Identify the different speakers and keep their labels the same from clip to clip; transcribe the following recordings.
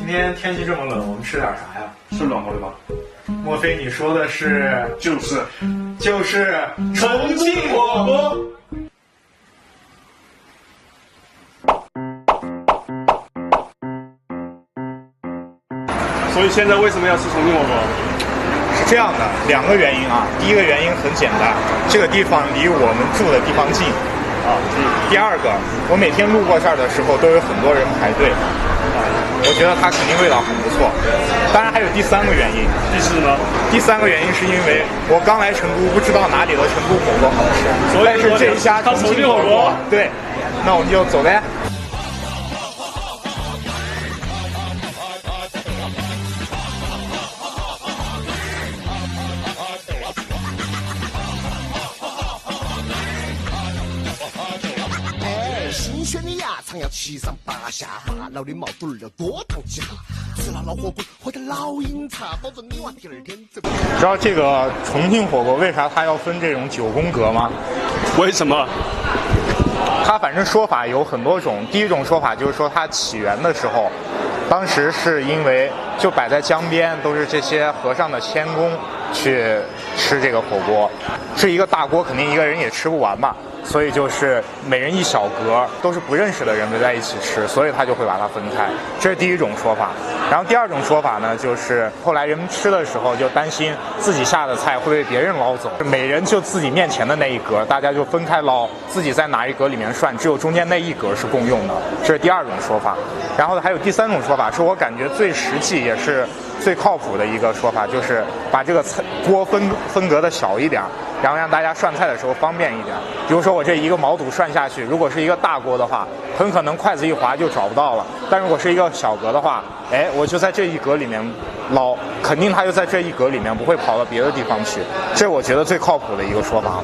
Speaker 1: 天天气这么冷，我们吃点啥呀？
Speaker 2: 是暖和的吧？
Speaker 1: 莫非你说的是
Speaker 2: 就是
Speaker 1: 重庆火锅？
Speaker 2: 所以现在为什么要吃重庆火锅？
Speaker 1: 是这样的，两个原因啊。第一个原因很简单，这个地方离我们住的地方近啊。第二个，我每天路过这儿的时候都有很多人排队啊，我觉得它肯定味道很不错。当然还有第三个原因，
Speaker 2: 第四呢？
Speaker 1: 第三个原因是因为我刚来成都，不知道哪里的成都火锅好吃，但是这一家重庆火锅，对，那我们就走呗。
Speaker 3: 新鲜的鸭肠要七上八下，大脑的毛肚儿要多烫几下，吃了老火锅喝点老饮茶，保证你娃第二天走。
Speaker 1: 知道这个重庆火锅为啥它要分这种9宫格吗？
Speaker 2: 为什么？
Speaker 1: 它反正说法有很多种。第一种说法就是说它起源的时候，当时是因为就摆在江边，都是这些和尚的谦恭去吃这个火锅，这一个大锅肯定一个人也吃不完嘛。所以就是每人一小格，都是不认识的人围在一起吃，所以他就会把它分开，这是第一种说法。然后第二种说法呢，就是后来人们吃的时候就担心自己下的菜会被别人捞走，每人就自己面前的那一格，大家就分开捞，自己在哪一格里面涮，只有中间那一格是共用的，这是第二种说法。然后还有第三种说法，是我感觉最实际也是最靠谱的一个说法，就是把这个锅分隔的小一点，然后让大家涮菜的时候方便一点。比如说我这一个毛肚涮下去，如果是一个大锅的话，很可能筷子一划就找不到了，但如果是一个小格的话，我就在这一格里面捞，肯定它就在这一格里面，不会跑到别的地方去，这是我觉得最靠谱的一个说法了。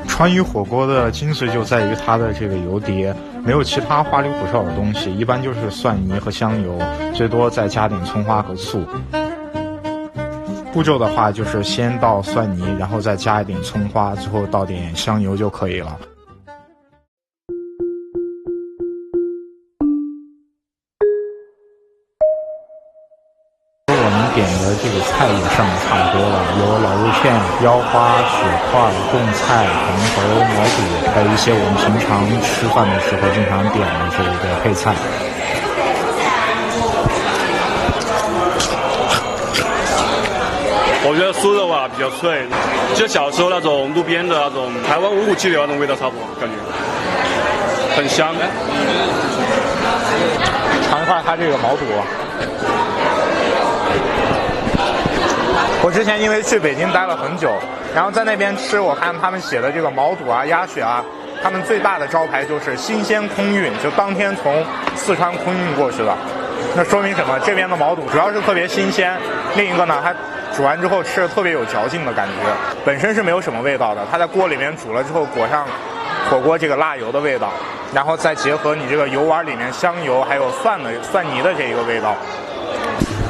Speaker 1: 川渝火锅的精髓就在于它的这个油碟，没有其他花里胡哨的东西，一般就是蒜泥和香油，最多再加点葱花和醋。步骤的话就是先倒蒜泥，然后再加一点葱花，最后倒点香油就可以了。我们点的这个菜也上的差不多了，有老肉片、腰花、雪块、贡菜、黄喉、毛肚，还有一些我们平常吃饭的时候经常点的这个配菜。
Speaker 2: 我觉得酥肉啊比较脆，就小时候那种路边的那种台湾557的那种味道差不多，感觉很香。
Speaker 1: 尝一块它这个毛肚。我之前因为去北京待了很久，然后在那边吃，我看他们写的这个毛肚啊、鸭血啊，他们最大的招牌就是新鲜空运，就当天从四川空运过去的。那说明什么？这边的毛肚主要是特别新鲜，另一个呢，它煮完之后吃的特别有嚼劲的感觉，本身是没有什么味道的，它在锅里面煮了之后裹上火锅这个辣油的味道，然后再结合你这个油碗里面香油还有蒜泥的这一个味道。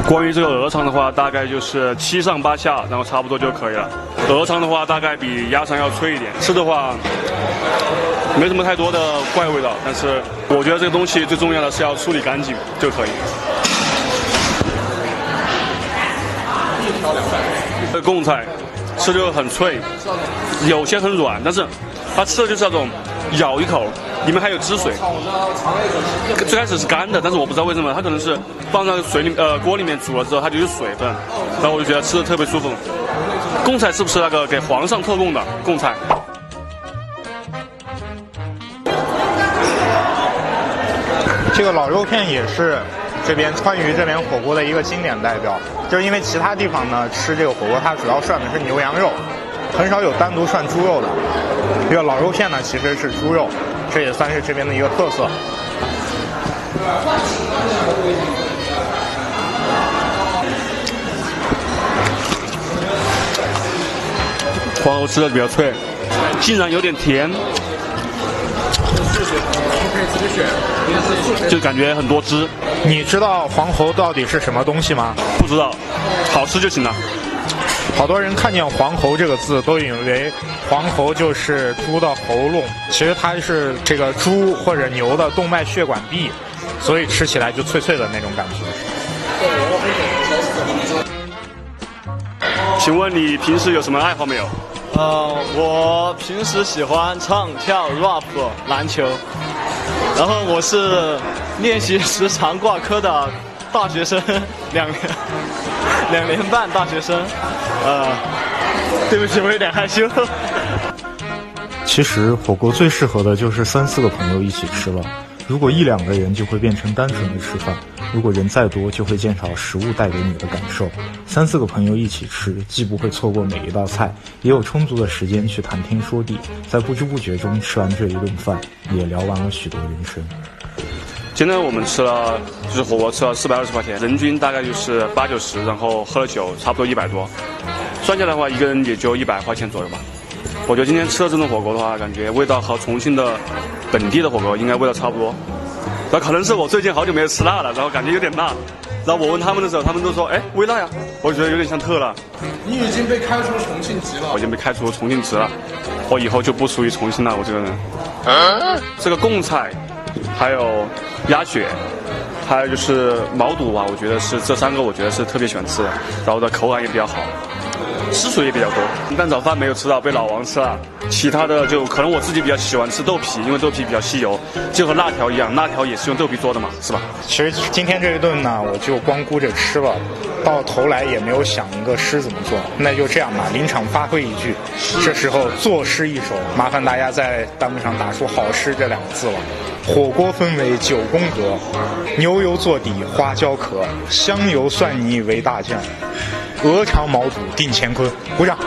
Speaker 2: 关于这个鹅肠的话，大概就是7上8下，然后差不多就可以了。鹅肠的话，大概比鸭肠要脆一点，吃的话没什么太多的怪味道，但是我觉得这个东西最重要的是要处理干净就可以。这贡菜吃就很脆，有些很软，但是它吃的就是那种咬一口里面还有汁水。最开始是干的，但是我不知道为什么，它可能是放在锅里面煮了之后，它就有水分，然后我就觉得吃的特别舒服。贡菜是不是那个给皇上特供的贡菜？
Speaker 1: 这个老肉片也是这边川渝这边火锅的一个经典代表，就是因为其他地方呢吃这个火锅，它主要涮的是牛羊肉，很少有单独涮猪肉的。这个老肉片呢其实是猪肉，这也算是这边的一个特色。
Speaker 2: 黄喉吃的比较脆，竟然有点甜，就感觉很多汁。
Speaker 1: 你知道黄喉到底是什么东西吗？
Speaker 2: 不知道，好吃就行了。
Speaker 1: 好多人看见黄喉这个字都以为黄喉就是猪的喉咙，其实它是这个猪或者牛的动脉血管壁。所以吃起来就脆脆的那种感觉。
Speaker 2: 请问你平时有什么爱好没有？
Speaker 4: 我平时喜欢唱跳、rap、篮球，然后我是练习时常挂科的大学生，2年半大学生。对不起，我有点害羞。
Speaker 5: 其实火锅最适合的就是3、4个朋友一起吃了。如果1、2个人就会变成单纯的吃饭，如果人再多就会减少食物带给你的感受。3、4个朋友一起吃，既不会错过每一道菜，也有充足的时间去谈天说地，在不知不觉中吃完这一顿饭，也聊完了许多人生。
Speaker 2: 今天我们吃了就是火锅，吃了420块钱，人均大概就是80、90，然后喝了酒差不多100多，算下来的话，一个人也就100块钱左右吧。我觉得今天吃的这种火锅的话，感觉味道和重庆的本地的火锅应该味道差不多。然后可能是我最近好久没有吃辣了，然后感觉有点辣。然后我问他们的时候，他们都说：“哎，微辣呀。”我觉得有点像特辣。
Speaker 6: 你已经被开除重庆籍了。
Speaker 2: 我已经被开除重庆籍了，我以后就不属于重庆了。我这个人，这个贡菜，还有鸭血，还有就是毛肚啊，我觉得是这3个，我觉得是特别喜欢吃的，然后的口感也比较好。吃水也比较多，蛋炒饭没有吃到，被老王吃了。其他的就可能我自己比较喜欢吃豆皮，因为豆皮比较吸油，就和辣条一样，辣条也是用豆皮做的嘛，是吧？
Speaker 1: 其实今天这一顿呢，我就光顾着吃了，到头来也没有想一个诗怎么做。那就这样吧，临场发挥一句，这时候作诗一首，麻烦大家在弹幕上打出好诗这2个字了。火锅分为9宫格，牛油做底花椒壳，香油蒜泥为大酱，鹅肠毛肚定乾坤。鼓掌。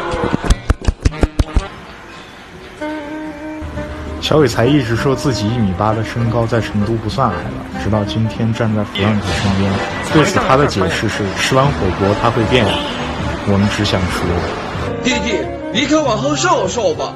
Speaker 5: 小伟才一直说自己1.8米的身高在成都不算矮了，直到今天站在弗朗克身边，对此他的解释是吃完火锅他会变矮。我们只想说，
Speaker 6: 弟弟，你可往后瘦瘦吧。